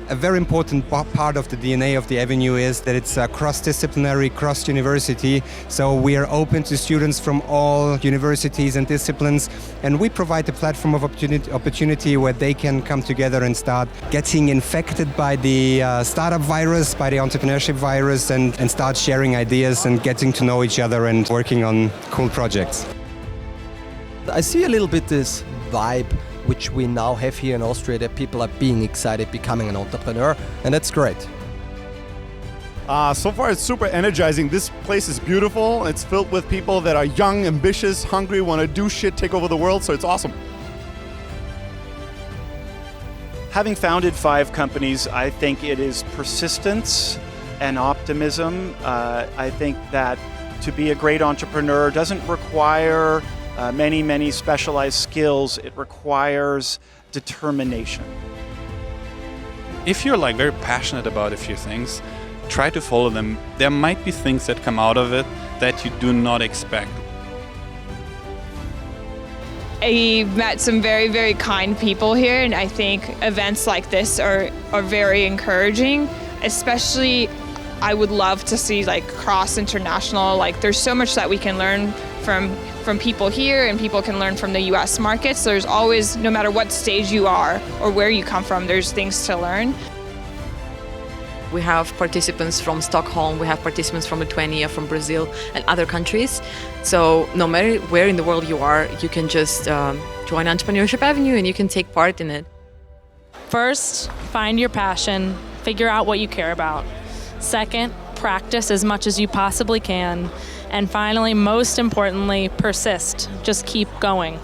A very important part of the DNA of the Avenue is that it's cross-disciplinary, cross-university. So we are open to students from all universities and disciplines, and we provide a platform of opportunity where they can come together and start getting infected by the startup virus, by the entrepreneurship virus, and start sharing ideas and getting to know each other and working on cool projects. I see a little bit this vibe which we now have here in Austria, that people are being excited, becoming an entrepreneur, and that's great. So far it's super energizing. This place is beautiful. It's filled with people that are young, ambitious, hungry, want to do shit, take over the world, so it's awesome. Having founded 5 companies, I think it is persistence and optimism. I think that to be a great entrepreneur doesn't require many specialized skills. It requires determination. If you're very passionate about a few things, try to follow them. There might be things that come out of it that you do not expect. I met some very kind people here, and I think events like this are very encouraging. Especially, I would love to see cross-international. There's so much that we can learn from people here, and people can learn from the US market. So there's always, no matter what stage you are or where you come from, there's things to learn. We have participants from Stockholm, we have participants from Lithuania, from Brazil and other countries. So no matter where in the world you are, you can just join Entrepreneurship Avenue and you can take part in it. First, find your passion, figure out what you care about. Second, practice as much as you possibly can. And finally, most importantly, persist. Just keep going.